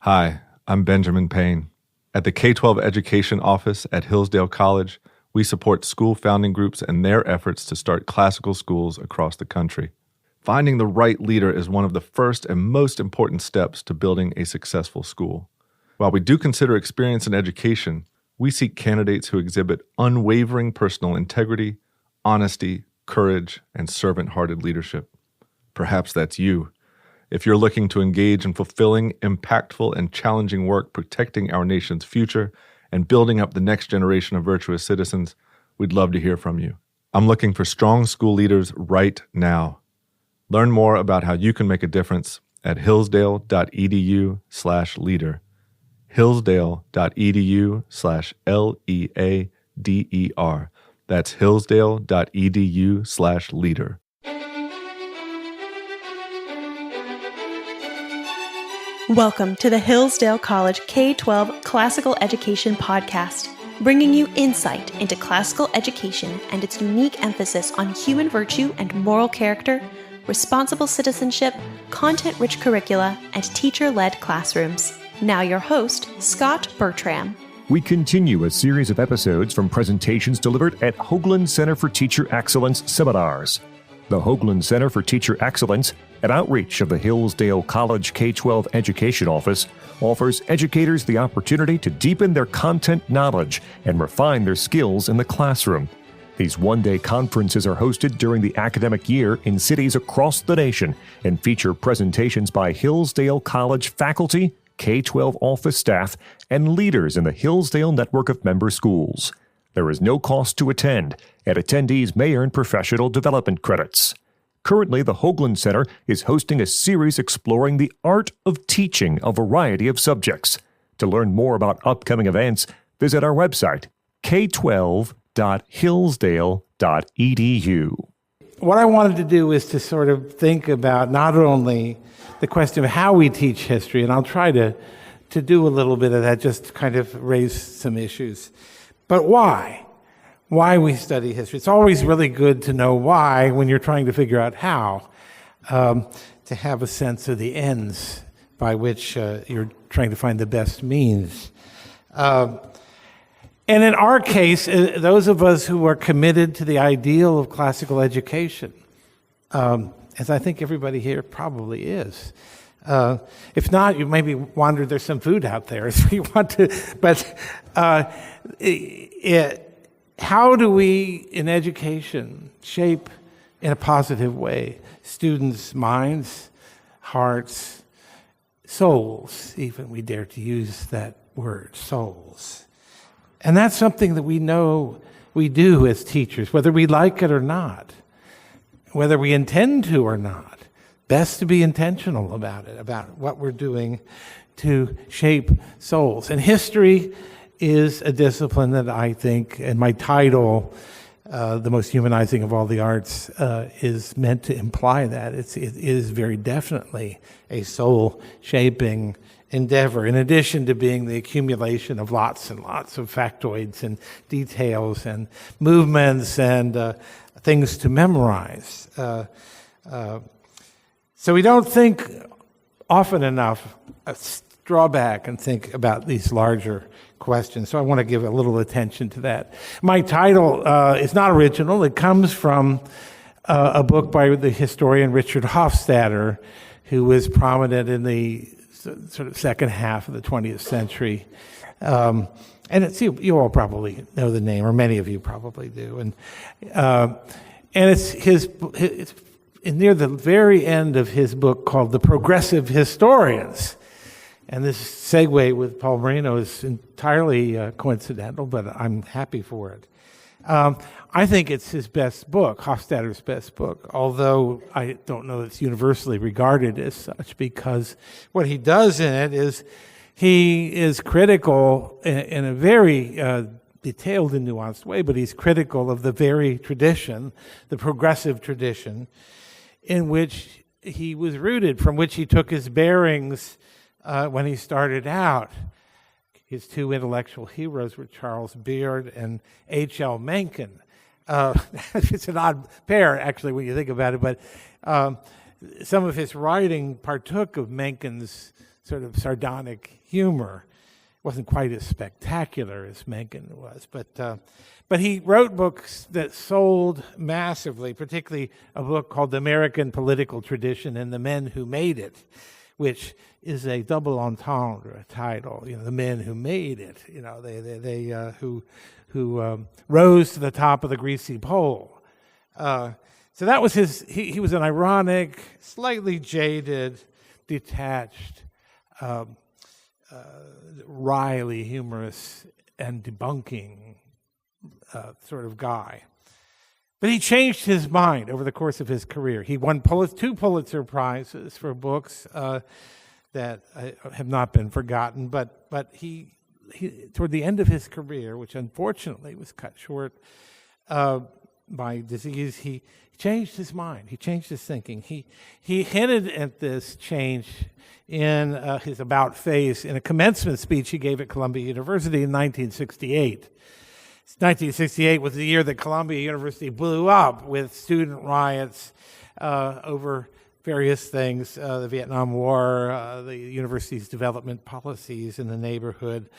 Hi, I'm Benjamin Payne. At the K-12 Education Office at Hillsdale College, we support school founding groups and their efforts to start classical schools across the country. Finding the right leader is one of the first and most important steps to building a successful school. While we do consider experience in education, we seek candidates who exhibit unwavering personal integrity, honesty, courage, and servant-hearted leadership. Perhaps that's you. If you're looking to engage in fulfilling, impactful, and challenging work protecting our nation's future and building up the next generation of virtuous citizens, we'd love to hear from you. I'm looking for strong school leaders right now. Learn more about how you can make a difference at hillsdale.edu/leader. hillsdale.edu/LEADER. That's hillsdale.edu/leader. Welcome to the Hillsdale College K-12 Classical Education Podcast, bringing you insight into classical education and its unique emphasis on human virtue and moral character, responsible citizenship, content-rich curricula, and teacher-led classrooms. Now your host, Scott Bertram. We continue a series of episodes from presentations delivered at Hoogland Center for Teacher Excellence seminars. The Hoogland Center for Teacher Excellence, an outreach of the Hillsdale College K-12 Education Office, offers educators the opportunity to deepen their content knowledge and refine their skills in the classroom. These one-day conferences are hosted during the academic year in cities across the nation and feature presentations by Hillsdale College faculty, K-12 office staff, and leaders in the Hillsdale network of member schools. There is no cost to attend, and attendees may earn professional development credits. Currently, the Hoogland Center is hosting a series exploring the art of teaching a variety of subjects. To learn more about upcoming events, visit our website, k12.hillsdale.edu. What I wanted to do is to sort of think about not only the question of how we teach history, and I'll try to do a little bit of that, just kind of raise some issues, but why we study history. It's always really good to know why when you're trying to figure out how, to have a sense of the ends by which you're trying to find the best means. And in our case, those of us who are committed to the ideal of classical education, as I think everybody here probably is. If not, you maybe wonder there's some food out there if you want to. But how do we, in education, shape in a positive way students' minds, hearts, souls, even we dare to use that word, souls. And that's something that we know we do as teachers, whether we like it or not, whether we intend to or not. Best to be intentional about it, about what we're doing to shape souls. And history is a discipline that I think, and my title, The Most Humanizing of All the Arts, is meant to imply that. It is very definitely a soul-shaping endeavor, in addition to being the accumulation of lots and lots of factoids and details and movements and things to memorize. So we don't think often enough, draw back and think about these larger questions. So I want to give a little attention to that. My title is not original. It comes from a book by the historian Richard Hofstadter, who was prominent in the sort of second half of the 20th century. And you all probably know the name, or many of you probably do. And it's near the very end of his book called The Progressive Historians. And this segue with Paul Marino is entirely coincidental, but I'm happy for it. I think it's his best book, Hofstadter's best book, although I don't know it's universally regarded as such, because what he does in it is he is critical in a very detailed and nuanced way, but he's critical of the very tradition, the progressive tradition, in which he was rooted, from which he took his bearings when he started out. His two intellectual heroes were Charles Beard and H.L. Mencken. It's an odd pair, actually, when you think about it, but some of his writing partook of Mencken's sort of sardonic humor. It wasn't quite as spectacular as Mencken was, but he wrote books that sold massively, particularly a book called The American Political Tradition and the Men Who Made It, which is a double entendre title. The men who made it. They who rose to the top of the greasy pole. So that was his. He was an ironic, slightly jaded, detached, wryly humorous and debunking sort of guy. But he changed his mind over the course of his career. He won 2 Pulitzer Prizes for books that have not been forgotten. But he toward the end of his career, which unfortunately was cut short by disease, he changed his mind. He changed his thinking. He hinted at this change in his about face in a commencement speech he gave at Columbia University in 1968. 1968 was the year that Columbia University blew up with student riots over various things, the Vietnam War, the university's development policies in the neighborhood.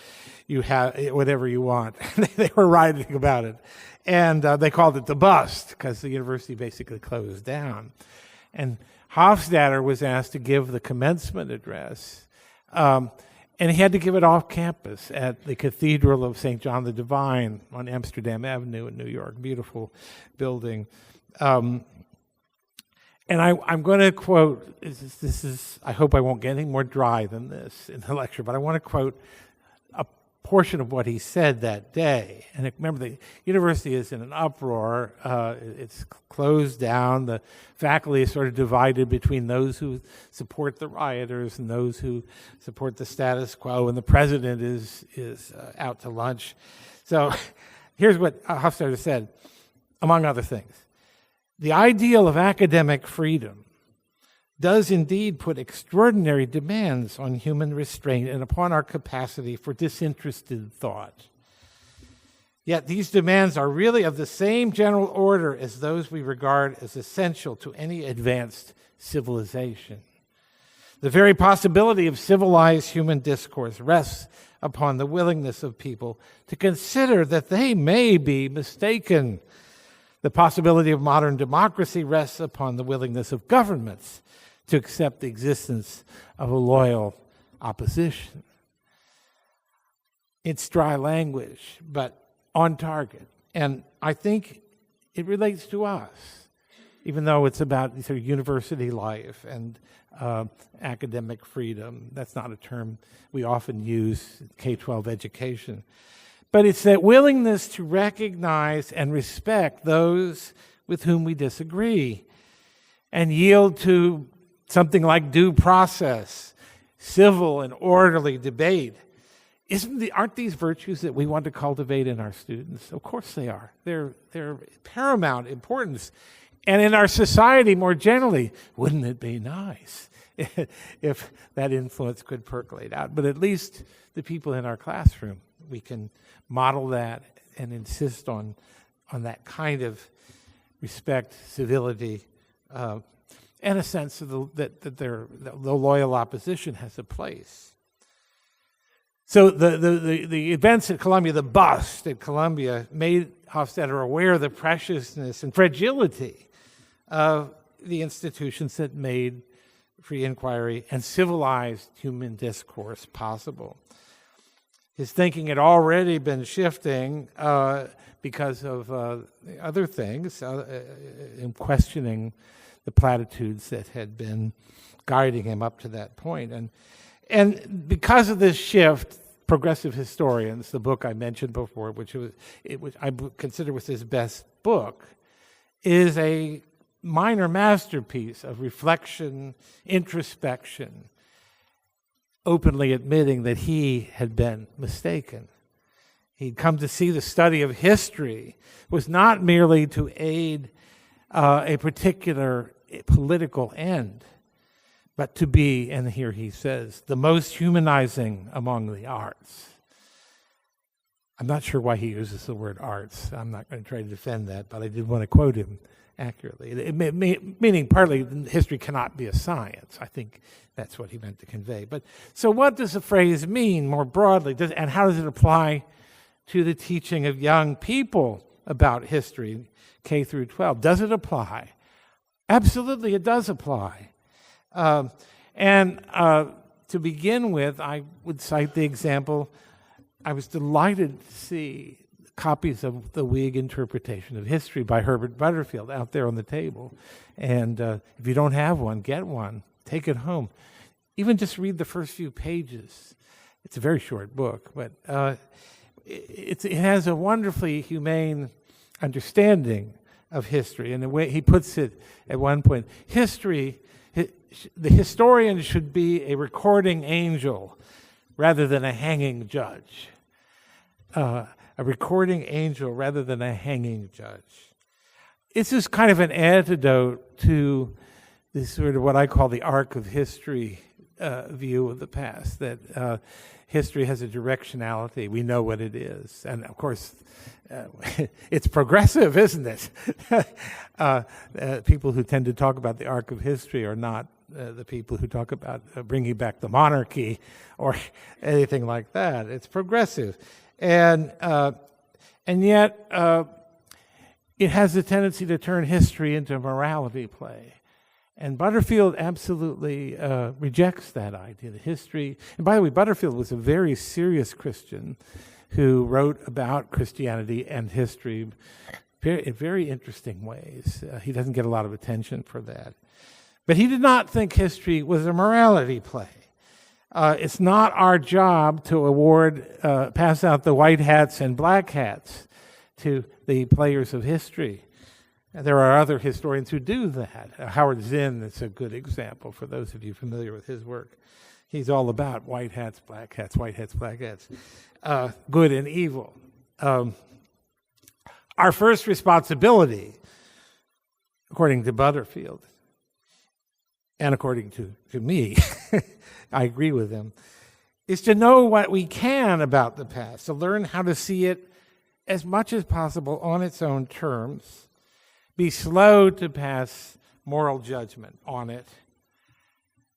You have whatever you want. They were rioting about it. And they called it the bust because the university basically closed down. And Hofstadter was asked to give the commencement address, and he had to give it off campus at the Cathedral of St. John the Divine on Amsterdam Avenue in New York. Beautiful building. And I'm going to quote, this is, I hope I won't get any more dry than this in the lecture, but I want to quote a portion of what he said that day. And remember, the university is in an uproar. It's closed down. The faculty is sort of divided between those who support the rioters and those who support the status quo, and the president is out to lunch. So here's what Hofstadter said, among other things. The ideal of academic freedom does indeed put extraordinary demands on human restraint and upon our capacity for disinterested thought. Yet these demands are really of the same general order as those we regard as essential to any advanced civilization. The very possibility of civilized human discourse rests upon the willingness of people to consider that they may be mistaken. The possibility of modern democracy rests upon the willingness of governments to accept the existence of a loyal opposition. It's dry language, but on target. And I think it relates to us, even though it's about sort of university life and academic freedom. That's not a term we often use in K-12 education. But it's that willingness to recognize and respect those with whom we disagree and yield to something like due process, civil and orderly debate. Aren't these virtues that we want to cultivate in our students? Of course they are. They're paramount importance. And in our society more generally, wouldn't it be nice if that influence could percolate out? But at least the people in our classroom, we can model that and insist on that kind of respect, civility, and a sense of that the loyal opposition has a place. So the events at Columbia, the bust at Columbia, made Hofstadter aware of the preciousness and fragility of the institutions that made free inquiry and civilized human discourse possible. His thinking had already been shifting because of other things, in questioning the platitudes that had been guiding him up to that point. And because of this shift, Progressive Historians, the book I mentioned before, which I consider was his best book, is a minor masterpiece of reflection, introspection, openly admitting that he had been mistaken. He'd come to see the study of history was not merely to aid a particular political end, but to be, and here he says, the most humanizing among the arts. I'm not sure why he uses the word arts. I'm not going to try to defend that, but I did want to quote him accurately. Meaning partly history cannot be a science. I think that's what he meant to convey. But so what does the phrase mean more broadly? And how does it apply to the teaching of young people about history, K through 12? Does it apply? Absolutely, it does apply. To begin with, I would cite the example, I was delighted to see copies of the Whig interpretation of history by Herbert Butterfield out there on the table. And if you don't have one, get one. Take it home. Even just read the first few pages. It's a very short book, but it has a wonderfully humane understanding of history. And the way he puts it at one point, history, the historian should be a recording angel rather than a hanging judge. A recording angel rather than a hanging judge. This is kind of an antidote to this sort of what I call the arc of history view of the past, that history has a directionality. We know what it is. And of course, it's progressive, isn't it? People who tend to talk about the arc of history are not the people who talk about bringing back the monarchy or anything like that. It's progressive. And yet, it has a tendency to turn history into a morality play. And Butterfield absolutely rejects that idea, that history... And by the way, Butterfield was a very serious Christian who wrote about Christianity and history in very interesting ways. He doesn't get a lot of attention for that. But he did not think history was a morality play. It's not our job to pass out the white hats and black hats to the players of history. There are other historians who do that. Howard Zinn is a good example for those of you familiar with his work. He's all about white hats, black hats, white hats, black hats, good and evil. Our first responsibility, according to Butterfield, and according to me, I agree with him, is to know what we can about the past, to learn how to see it as much as possible on its own terms, be slow to pass moral judgment on it,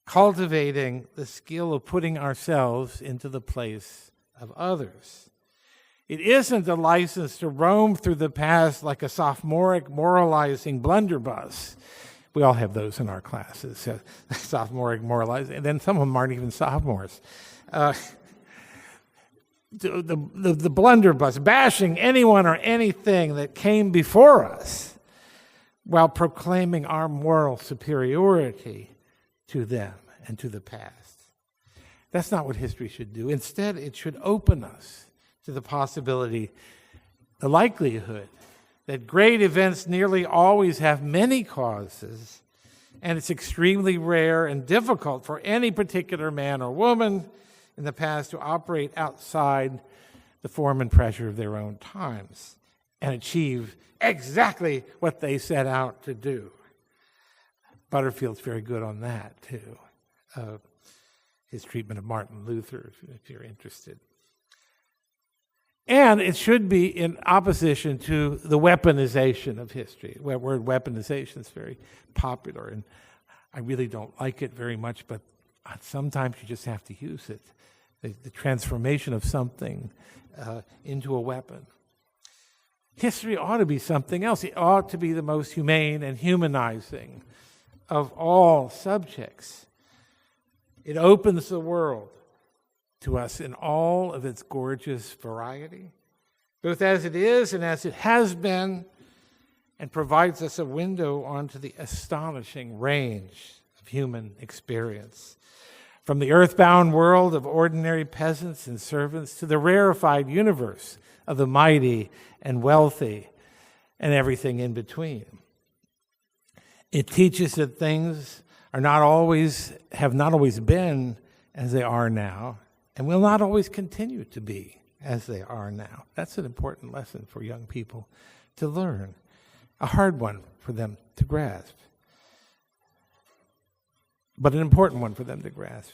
cultivating the skill of putting ourselves into the place of others. It isn't a license to roam through the past like a sophomoric moralizing blunderbuss. We all have those in our classes, sophomoric moralizing, and then some of them aren't even sophomores. The blunderbuss, bashing anyone or anything that came before us while proclaiming our moral superiority to them and to the past. That's not what history should do. Instead, it should open us to the possibility, the likelihood, that great events nearly always have many causes, and it's extremely rare and difficult for any particular man or woman in the past to operate outside the form and pressure of their own times and achieve exactly what they set out to do. Butterfield's very good on that, too. His treatment of Martin Luther, if you're interested. And it should be in opposition to the weaponization of history. The word weaponization is very popular, and I really don't like it very much, but sometimes you just have to use it. The transformation of something into a weapon. History ought to be something else. It ought to be the most humane and humanizing of all subjects. It opens the world to us in all of its gorgeous variety, both as it is and as it has been, and provides us a window onto the astonishing range of human experience. From the earthbound world of ordinary peasants and servants to the rarefied universe of the mighty and wealthy and everything in between. It teaches that things have not always been as they are now, and will not always continue to be as they are now. That's an important lesson for young people to learn, a hard one for them to grasp, but an important one for them to grasp.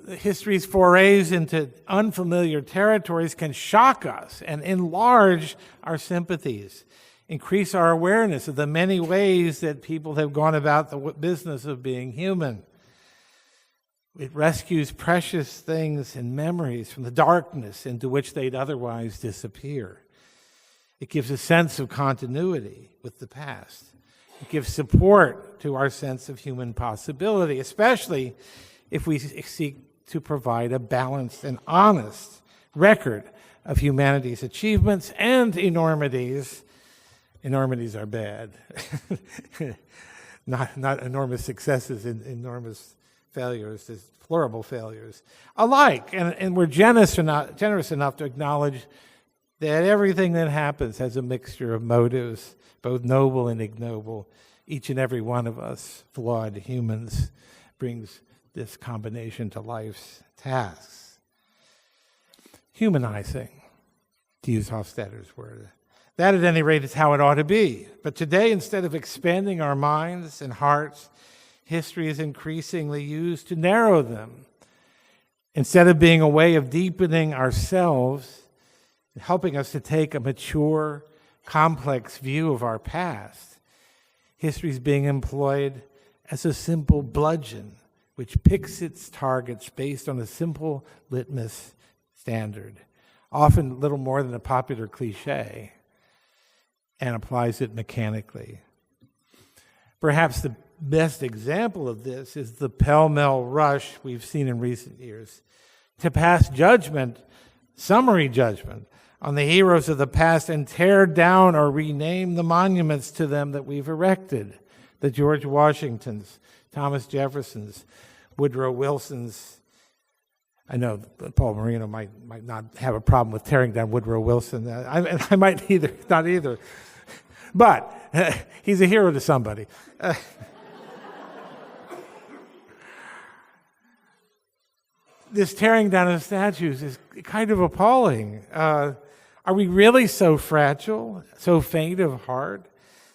History's forays into unfamiliar territories can shock us and enlarge our sympathies. increase our awareness of the many ways that people have gone about the business of being human. It rescues precious things and memories from the darkness into which they'd otherwise disappear. It gives a sense of continuity with the past. It gives support to our sense of human possibility, especially if we seek to provide a balanced and honest record of humanity's achievements and enormities. Enormities are bad. not enormous successes and enormous failures, there's deplorable failures alike. And we're generous enough to acknowledge that everything that happens has a mixture of motives, both noble and ignoble. Each and every one of us, flawed humans, brings this combination to life's tasks. Humanizing, to use Hofstadter's word. That, at any rate, is how it ought to be. But today, instead of expanding our minds and hearts, history is increasingly used to narrow them. Instead of being a way of deepening ourselves, helping us to take a mature, complex view of our past, history is being employed as a simple bludgeon which picks its targets based on a simple litmus standard, often little more than a popular cliche, and applies it mechanically. Perhaps the best example of this is the pell-mell rush we've seen in recent years to pass judgment, summary judgment, on the heroes of the past and tear down or rename the monuments to them that we've erected. The George Washingtons, Thomas Jeffersons, Woodrow Wilsons. I know Paul Marino might not have a problem with tearing down Woodrow Wilson. I might not either. But he's a hero to somebody. This tearing down of statues is kind of appalling. Are we really so fragile, so faint of heart,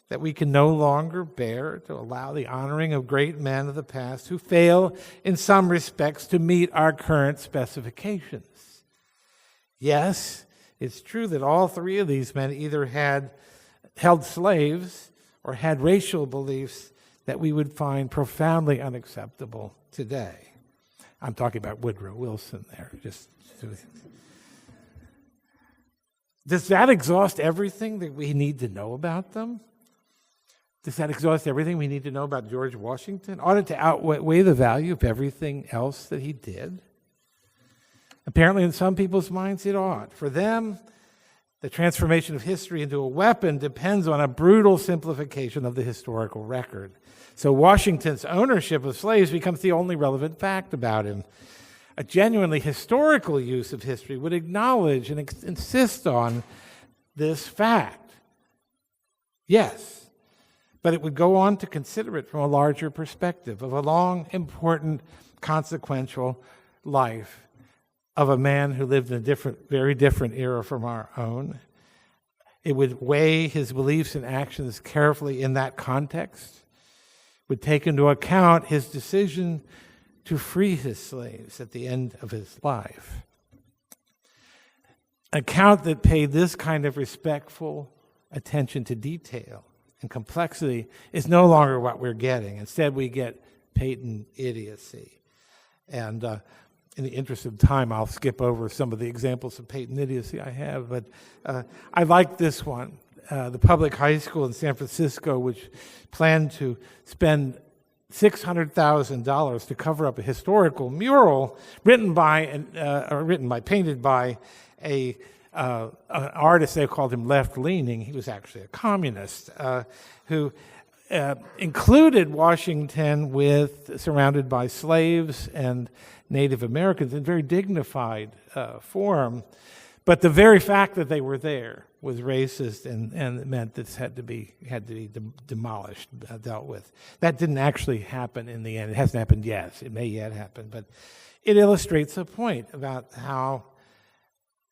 that we can no longer bear to allow the honoring of great men of the past who fail in some respects to meet our current specifications? Yes, it's true that all three of these men either had held slaves or had racial beliefs that we would find profoundly unacceptable today. I'm talking about Woodrow Wilson there. Does that exhaust everything that we need to know about them? Does that exhaust everything we need to know about George Washington? Ought it to outweigh the value of everything else that he did? Apparently, in some people's minds, it ought. For them, the transformation of history into a weapon depends on a brutal simplification of the historical record. So Washington's ownership of slaves becomes the only relevant fact about him. A genuinely historical use of history would acknowledge and insist on this fact. Yes. But it would go on to consider it from a larger perspective of a long, important, consequential life of a man who lived in a very different era from our own. It would weigh his beliefs and actions carefully in that context, would take into account his decision to free his slaves at the end of his life. An account that paid this kind of respectful attention to detail and complexity is no longer what we're getting. Instead, we get patent idiocy. And in the interest of time, I'll skip over some of the examples of patent idiocy I have, but I like this one. The public high school in San Francisco, which planned to spend $600,000 to cover up a historical mural painted by an artist. They called him left-leaning. He was actually a communist who included Washington surrounded by slaves and Native Americans in very dignified form. But the very fact that they were there was racist, and it meant this had to be demolished, dealt with. That didn't actually happen in the end. It hasn't happened yet. It may yet happen, but it illustrates a point about how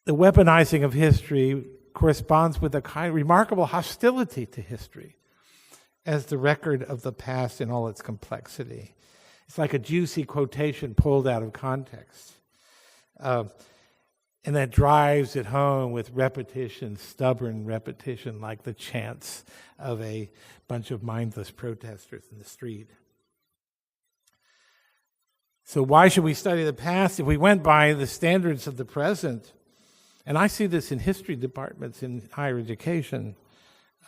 the weaponizing of history corresponds with a kind of remarkable hostility to history as the record of the past in all its complexity. It's like a juicy quotation pulled out of context. and that drives it home with repetition, stubborn repetition, like the chants of a bunch of mindless protesters in the street. So why should we study the past if we went by the standards of the present? And I see this in history departments in higher education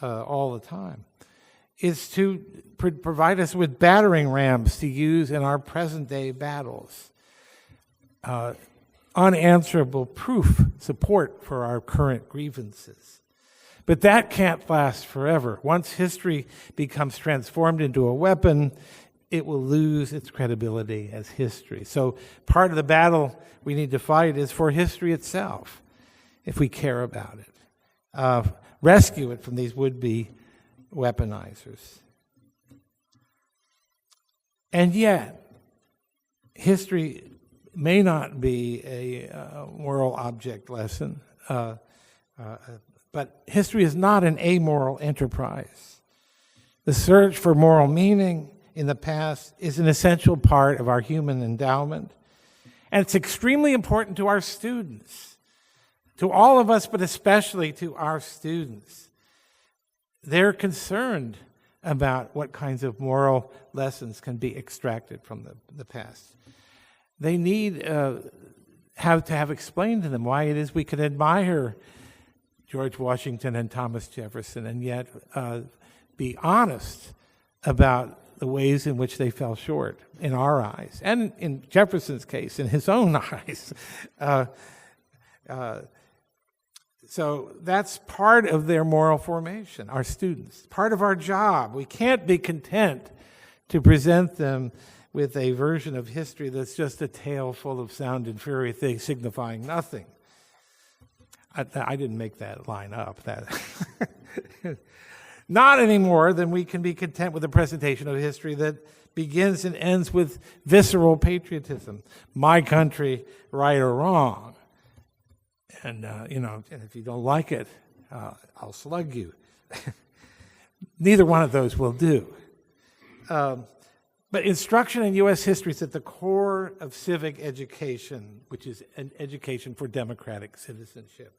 all the time. Is to provide us with battering rams to use in our present-day battles. Unanswerable proof, support for our current grievances. But that can't last forever. Once history becomes transformed into a weapon, it will lose its credibility as history. So part of the battle we need to fight is for history itself, if we care about it. Rescue it from these would-be weaponizers. And yet, history may not be a moral object lesson, but history is not an amoral enterprise. The search for moral meaning in the past is an essential part of our human endowment, and it's extremely important to our students, to all of us, but especially to our students. They're concerned about what kinds of moral lessons can be extracted from the past. They need to have explained to them why it is we can admire George Washington and Thomas Jefferson and yet be honest about the ways in which they fell short in our eyes, and in Jefferson's case, in his own eyes. So that's part of their moral formation, our students, part of our job. We can't be content to present them with a version of history that's just a tale full of sound and fury things signifying nothing. I didn't make that line up. Not any more than we can be content with a presentation of history that begins and ends with visceral patriotism. My country, right or wrong. And, and if you don't like it, I'll slug you. Neither one of those will do. But instruction in U.S. history is at the core of civic education, which is an education for democratic citizenship.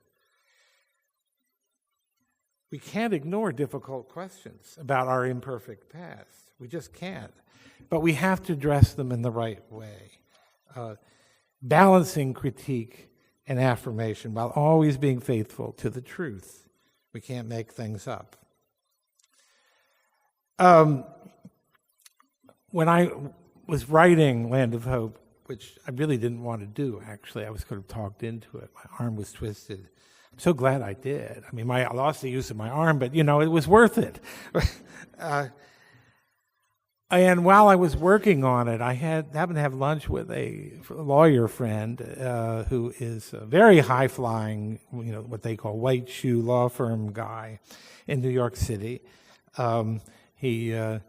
We can't ignore difficult questions about our imperfect past. We just can't. But we have to address them in the right way, balancing critique and affirmation while always being faithful to the truth. We can't make things up. When I was writing Land of Hope, which I really didn't want to do, actually, I was sort of talked into it. My arm was twisted. I'm so glad I did. I mean, I lost the use of my arm, but, it was worth it. And while I was working on it, I happened to have lunch with a lawyer friend who is a very high-flying, what they call white shoe law firm guy in New York City. He had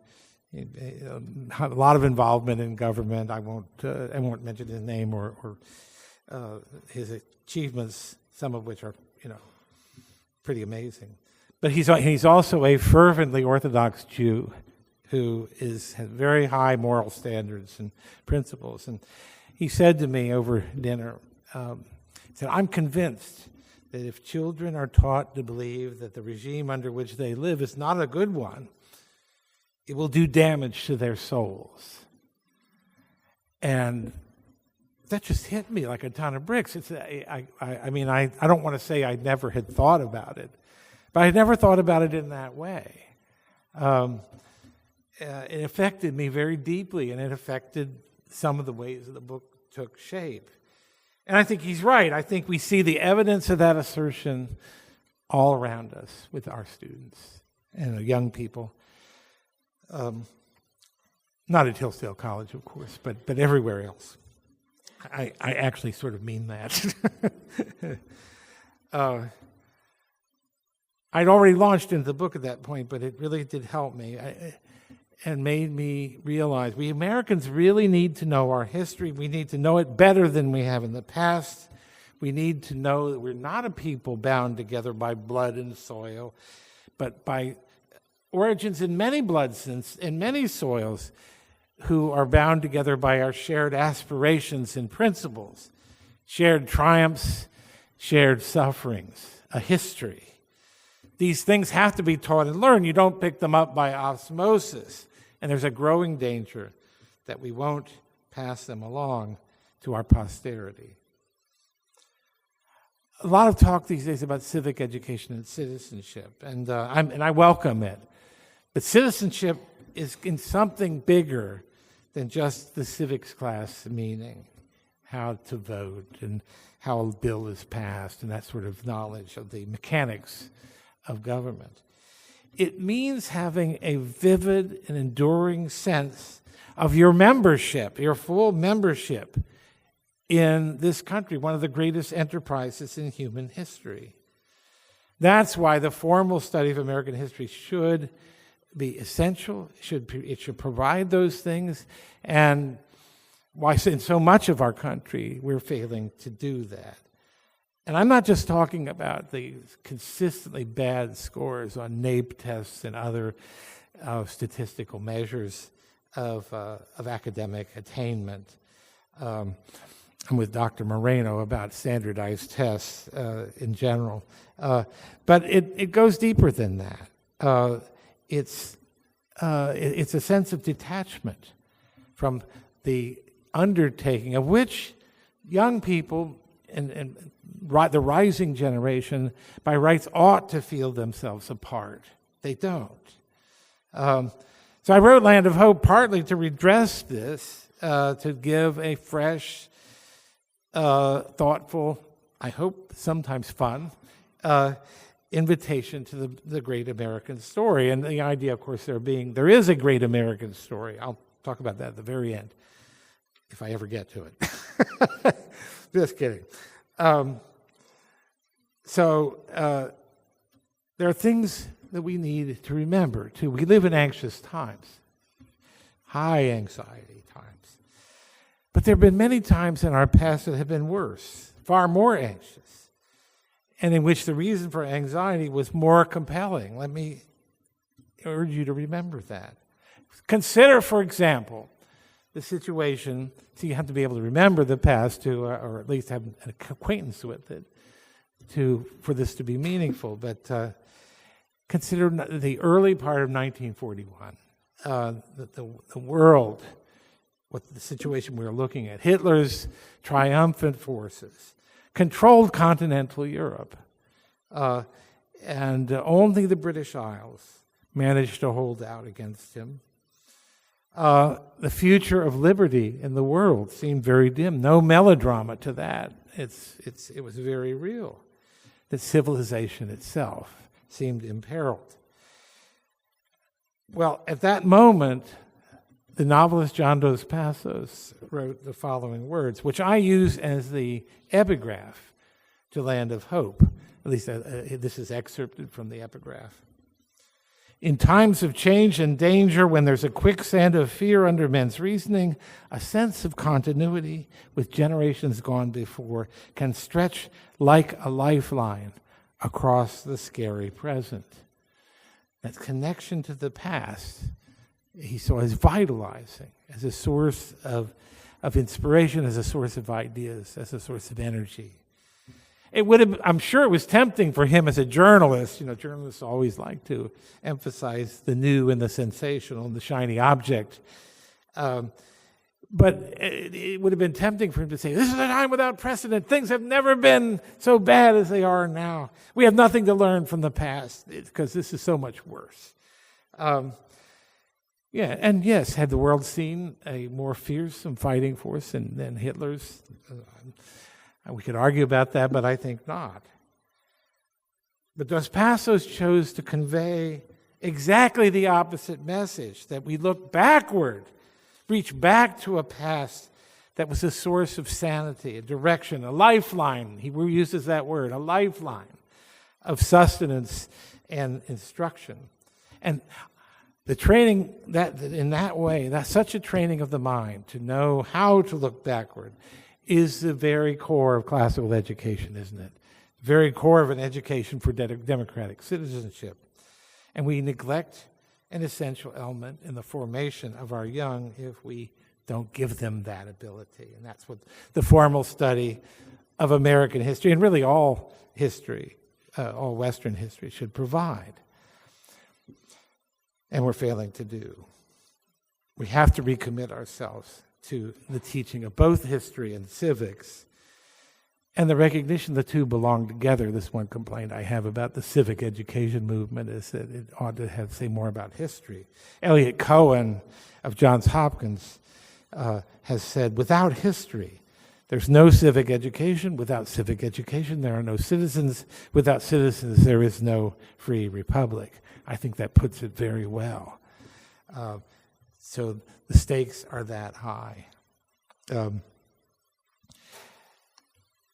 a lot of involvement in government. I won't mention his name or his achievements, some of which are pretty amazing. But he's also a fervently Orthodox Jew who has very high moral standards and principles. And he said to me over dinner, he said, I'm convinced that if children are taught to believe that the regime under which they live is not a good one, it will do damage to their souls. And that just hit me like a ton of bricks. I don't want to say I never had thought about it, but I never thought about it in that way. It affected me very deeply, and it affected some of the ways that the book took shape. And I think he's right. I think we see the evidence of that assertion all around us with our students and young people. Not at Hillsdale College, of course, but everywhere else. I actually sort of mean that. I'd already launched into the book at that point, but it really did help me and made me realize we Americans really need to know our history. We need to know it better than we have in the past. We need to know that we're not a people bound together by blood and soil, but by origins in many bloods and in many soils, who are bound together by our shared aspirations and principles, shared triumphs, shared sufferings, a history. These things have to be taught and learned. You don't pick them up by osmosis. And there's a growing danger that we won't pass them along to our posterity. A lot of talk these days about civic education and citizenship, and I welcome it. But citizenship is in something bigger than just the civics class meaning, how to vote and how a bill is passed and that sort of knowledge of the mechanics of government. It means having a vivid and enduring sense of your membership, your full membership in this country, one of the greatest enterprises in human history. That's why the formal study of American history should be essential. It should provide those things, and why in so much of our country we're failing to do that. And I'm not just talking about the consistently bad scores on NAEP tests and other statistical measures of academic attainment. I'm with Dr. Moreno about standardized tests in general. But it goes deeper than that. It's a sense of detachment from the undertaking of which young people and the rising generation, by rights, ought to feel themselves a part. They don't. So I wrote Land of Hope partly to redress this, to give a fresh, thoughtful, I hope sometimes fun, invitation to the great American story. And the idea, of course, there is a great American story. I'll talk about that at the very end, if I ever get to it. Just kidding. So there are things that we need to remember, too. We live in anxious times, high anxiety times. But there have been many times in our past that have been worse, far more anxious, and in which the reason for anxiety was more compelling. Let me urge you to remember that. Consider, for example, the situation, so you have to be able to remember the past to, or at least have an acquaintance with it, for this to be meaningful. But consider the early part of 1941, the world, what the situation we were looking at. Hitler's triumphant forces controlled continental Europe, and only the British Isles managed to hold out against him. The future of liberty in the world seemed very dim. No melodrama to that. It was very real. That civilization itself seemed imperiled. Well, at that moment, the novelist John Dos Passos wrote the following words, which I use as the epigraph to Land of Hope. At least this is excerpted from the epigraph. In times of change and danger, when there's a quicksand of fear under men's reasoning, a sense of continuity with generations gone before can stretch like a lifeline across the scary present. That connection to the past, he saw as vitalizing, as a source of inspiration, as a source of ideas, as a source of energy. I'm sure it was tempting for him as a journalist. Journalists always like to emphasize the new and the sensational and the shiny object. But it would have been tempting for him to say, this is a time without precedent. Things have never been so bad as they are now. We have nothing to learn from the past because this is so much worse. And yes, had the world seen a more fearsome fighting force than Hitler's? We could argue about that, but I think not. But Dos Passos chose to convey exactly the opposite message, that we look backward, reach back to a past that was a source of sanity, a direction, a lifeline. He uses that word, a lifeline of sustenance and instruction. And the training in that way, that's such a training of the mind to know how to look backward, is the very core of classical education, isn't it? The very core of an education for democratic citizenship. And we neglect an essential element in the formation of our young if we don't give them that ability. And that's what the formal study of American history, and really all history, all Western history, should provide. And we're failing to do. We have to recommit ourselves to the teaching of both history and civics, and the recognition the two belong together. This one complaint I have about the civic education movement is that it ought to say more about history. Elliot Cohen of Johns Hopkins has said, without history, there's no civic education. Without civic education, there are no citizens. Without citizens, there is no free republic. I think that puts it very well. So the stakes are that high.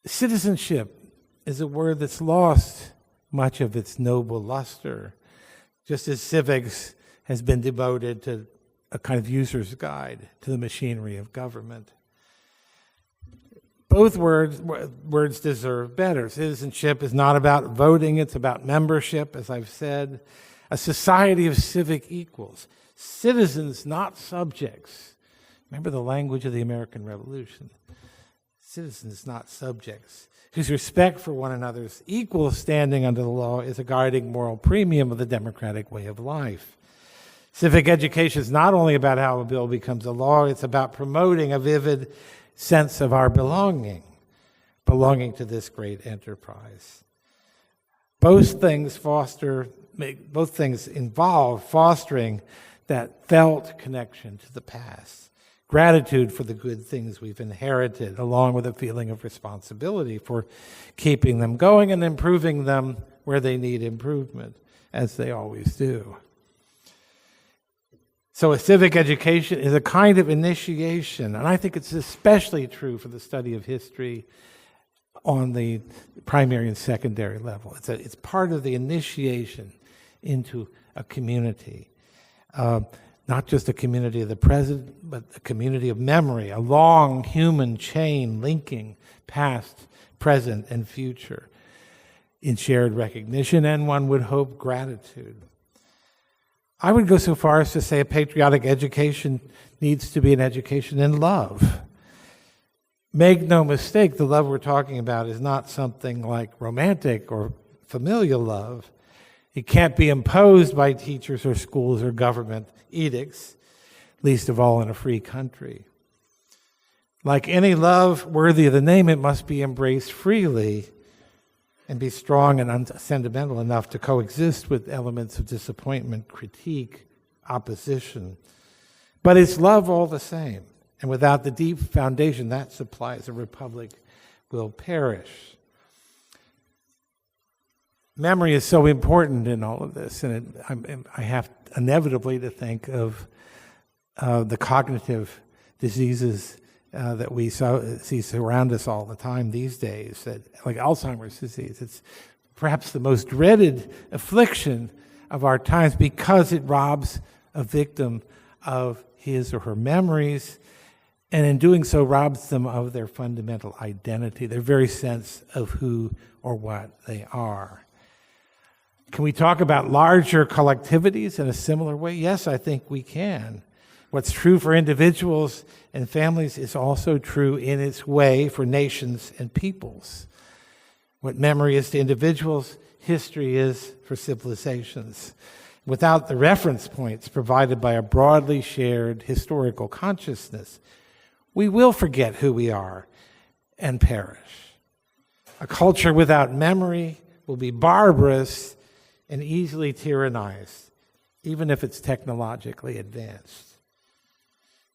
Citizenship is a word that's lost much of its noble luster, just as civics has been devoted to a kind of user's guide to the machinery of government. Both words deserve better. Citizenship is not about voting, it's about membership, as I've said. A society of civic equals. Citizens, not subjects. Remember the language of the American Revolution. Citizens, not subjects, whose respect for one another's equal standing under the law is a guiding moral premium of the democratic way of life. Civic education is not only about how a bill becomes a law, it's about promoting a vivid sense of our belonging to this great enterprise. Both things involve fostering that felt connection to the past, gratitude for the good things we've inherited, along with a feeling of responsibility for keeping them going and improving them where they need improvement, as they always do. So a civic education is a kind of initiation, and I think it's especially true for the study of history on the primary and secondary level. It's part of the initiation into a community. Not just a community of the present, but a community of memory, a long human chain linking past, present, and future in shared recognition and, one would hope, gratitude. I would go so far as to say a patriotic education needs to be an education in love. Make no mistake, the love we're talking about is not something like romantic or familial love. It can't be imposed by teachers or schools or government edicts, least of all in a free country. Like any love worthy of the name, it must be embraced freely and be strong and unsentimental enough to coexist with elements of disappointment, critique, opposition. But it's love all the same. And without the deep foundation that supplies, a republic will perish. Memory is so important in all of this, and I have inevitably to think of the cognitive diseases that we see surround us all the time these days, like Alzheimer's disease. It's perhaps the most dreaded affliction of our times because it robs a victim of his or her memories, and in doing so robs them of their fundamental identity, their very sense of who or what they are. Can we talk about larger collectivities in a similar way? Yes, I think we can. What's true for individuals and families is also true in its way for nations and peoples. What memory is to individuals, history is for civilizations. Without the reference points provided by a broadly shared historical consciousness, we will forget who we are and perish. A culture without memory will be barbarous and easily tyrannized, even if it's technologically advanced.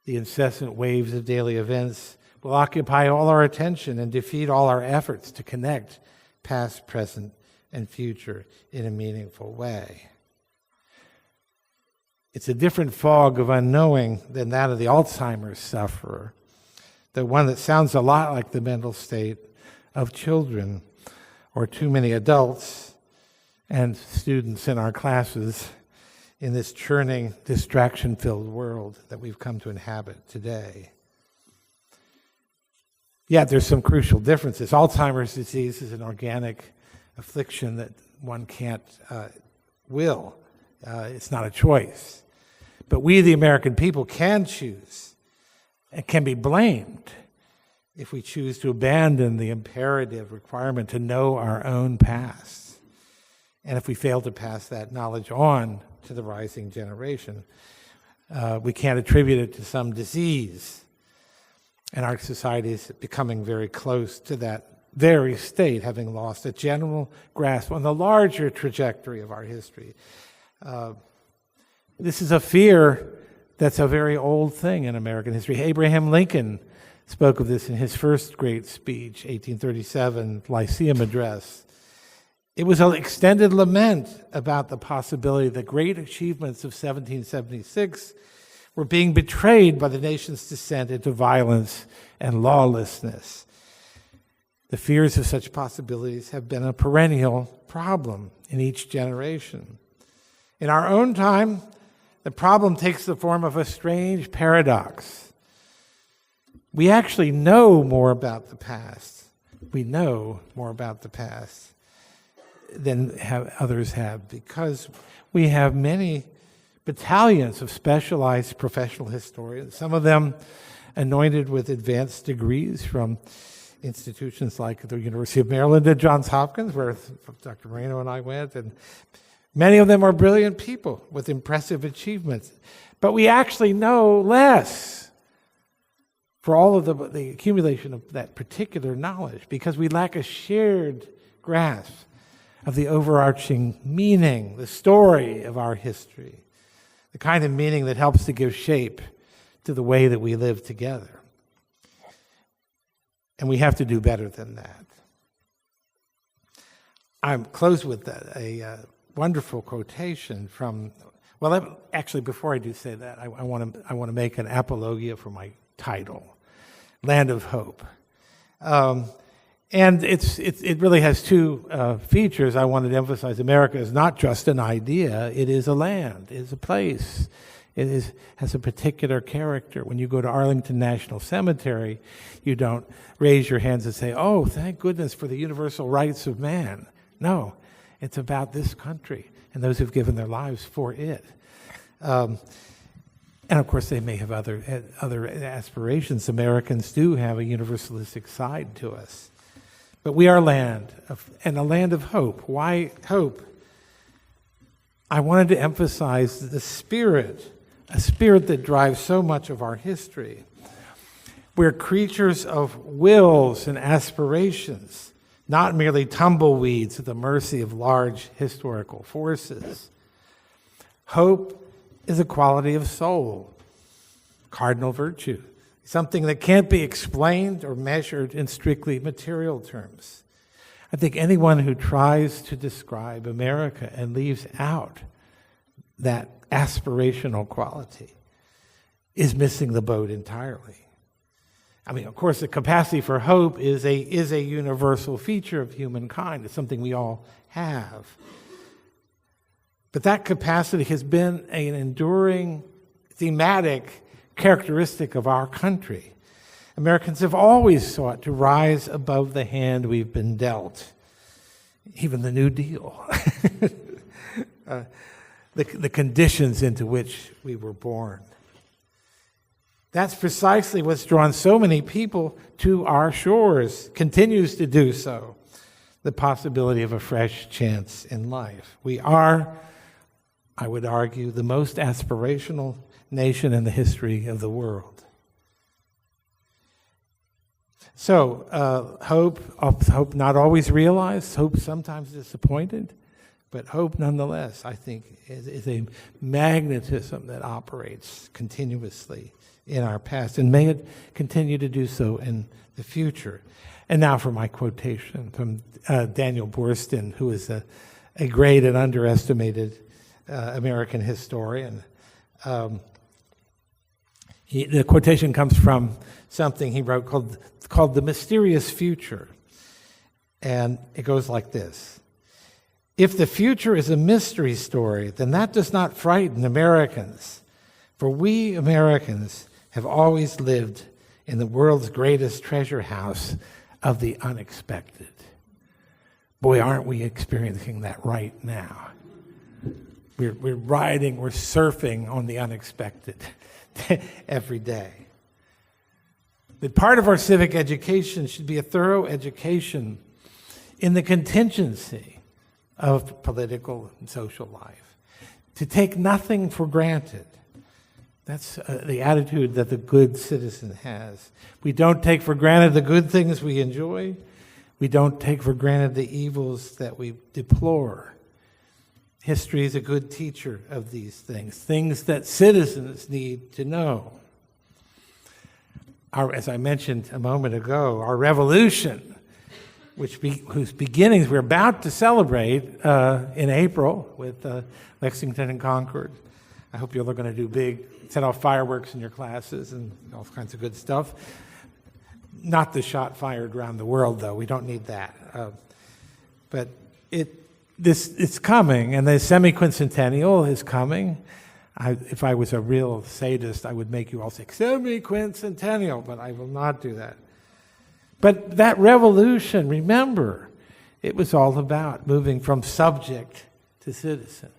The incessant waves of daily events will occupy all our attention and defeat all our efforts to connect past, present, and future in a meaningful way. It's a different fog of unknowing than that of the Alzheimer's sufferer, the one that sounds a lot like the mental state of children or too many adults and students in our classes in this churning, distraction-filled world that we've come to inhabit today. Yet there's some crucial differences. Alzheimer's disease is an organic affliction that one can't will. It's not a choice. But we, the American people, can choose and can be blamed if we choose to abandon the imperative requirement to know our own past. And if we fail to pass that knowledge on to the rising generation, we can't attribute it to some disease. And our society is becoming very close to that very state, having lost a general grasp on the larger trajectory of our history. This is a fear that's a very old thing in American history. Abraham Lincoln spoke of this in his first great speech, 1837 Lyceum Address. It was an extended lament about the possibility that great achievements of 1776 were being betrayed by the nation's descent into violence and lawlessness. The fears of such possibilities have been a perennial problem in each generation. In our own time, the problem takes the form of a strange paradox. We actually know more about the past. We know more about the past than others have, because we have many battalions of specialized professional historians, some of them anointed with advanced degrees from institutions like the University of Maryland and Johns Hopkins, where Dr. Moreno and I went, and many of them are brilliant people with impressive achievements. But we actually know less for all of the accumulation of that particular knowledge, because we lack a shared grasp of the overarching meaning, the story of our history, the kind of meaning that helps to give shape to the way that we live together. And we have to do better than that. I'm close with a wonderful quotation from, well, actually, before I do say that, I want to make an apologia for my title, Land of Hope. And it really has two features. I wanted to emphasize America is not just an idea, it is a land, it is a place. It has a particular character. When you go to Arlington National Cemetery, you don't raise your hands and say, oh, thank goodness for the universal rights of man. No, it's about this country and those who've given their lives for it. And of course, they may have other aspirations. Americans do have a universalistic side to us. But we are a land of hope. Why hope? I wanted to emphasize the spirit, a spirit that drives so much of our history. We're creatures of wills and aspirations, not merely tumbleweeds at the mercy of large historical forces. Hope is a quality of soul, cardinal virtue, something that can't be explained or measured in strictly material terms. I think anyone who tries to describe America and leaves out that aspirational quality is missing the boat entirely. I mean, of course, the capacity for hope is a universal feature of humankind. It's something we all have. But that capacity has been an enduring thematic characteristic of our country. Americans have always sought to rise above the hand we've been dealt, even the New Deal, the conditions into which we were born. That's precisely what's drawn so many people to our shores, continues to do so, the possibility of a fresh chance in life. We are, I would argue, the most aspirational nation in the history of the world. So, hope not always realized, hope sometimes disappointed, but hope nonetheless, I think, is a magnetism that operates continuously in our past, and may it continue to do so in the future. And now for my quotation from Daniel Boorstin, who is a great and underestimated American historian. The quotation comes from something he wrote called The Mysterious Future. And it goes like this. If the future is a mystery story, then that does not frighten Americans. For we Americans have always lived in the world's greatest treasure house of the unexpected. Boy, aren't we experiencing that right now? We're surfing on the unexpected every day. That part of our civic education should be a thorough education in the contingency of political and social life. To take nothing for granted. That's the attitude that the good citizen has. We don't take for granted the good things we enjoy. We don't take for granted the evils that we deplore. History is a good teacher of these things that citizens need to know. As I mentioned a moment ago, our revolution, whose beginnings we're about to celebrate in April with Lexington and Concord. I hope you're all going to do set off fireworks in your classes and all kinds of good stuff. Not the shot fired around the world, though. We don't need that. But it's coming, and the semi-quincentennial is coming. If I was a real sadist, I would make you all say, semi-quincentennial, but I will not do that. But that revolution, remember, it was all about moving from subject to citizen.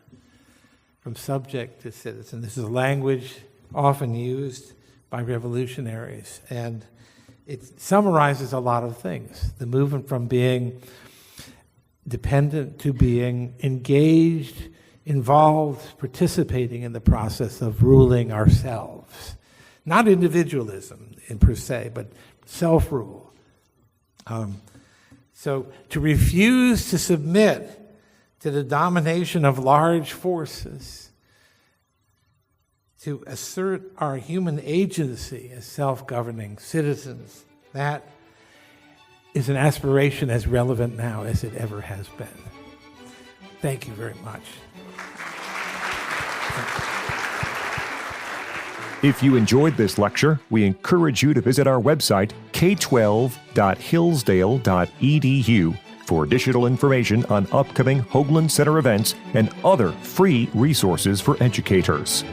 From subject to citizen. This is a language often used by revolutionaries, and it summarizes a lot of things. The movement from being dependent to being engaged, involved, participating in the process of ruling ourselves. Not individualism in per se, but self-rule. So to refuse to submit to the domination of large forces, to assert our human agency as self-governing citizens, that is an aspiration as relevant now as it ever has been. Thank you very much. If you enjoyed this lecture, we encourage you to visit our website, k12.hillsdale.edu, for additional information on upcoming Hoogland Center events and other free resources for educators.